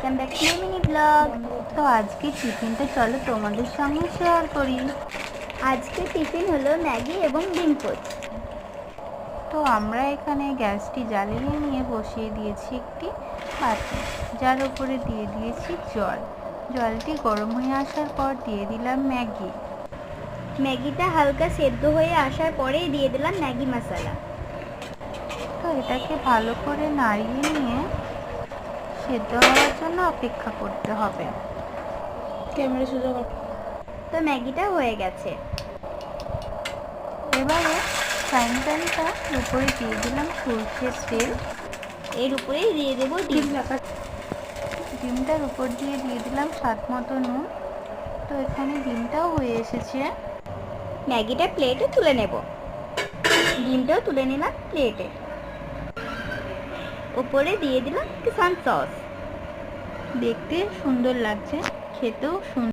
Welcome back to my mini blog. তো আজকে টিফিনটা চলো তোমাদের সঙ্গে শেয়ার করি। আজকে টিফিন হলো ম্যাগি এবং ডিম পোচ। তো আমরা এখানে গ্যাসটি জ্বালিয়ে নিয়ে বসিয়ে দিয়েছি একটি পাত্র, যার উপরে দিয়ে দিয়েছি জল। জলটি গরম হয়ে আসার পর দিয়ে দিলাম ম্যাগি। ম্যাগিটা হালকা সেদ্ধ হয়ে আসার পরেই দিয়ে দিলাম ম্যাগি মশলা। তো এটাকে ভালো করে নাড়িয়ে নিয়ে সেদ্ধ হওয়ার জন্য অপেক্ষা করতে হবে। ক্যামেরা সোজা কর। তো ম্যাগিটা হয়ে গেছে। এবারে ফ্রাইং প্যানটার উপরে দিয়ে দিলাম সরষের তেল। এর উপরেই দিয়ে দেবো ডিম। ডিমটার উপর দিয়ে দিলাম স্বাদ মতো নুন। তো এখানে ডিমটাও হয়ে এসেছে। ম্যাগিটা প্লেটে তুলে নেব। ডিমটাও তুলে নিলাম প্লেটে। উপরে দিয়ে দিলাম কিষান সস। দেখতে সুন্দর লাগছে, খেতেও সুন্দর।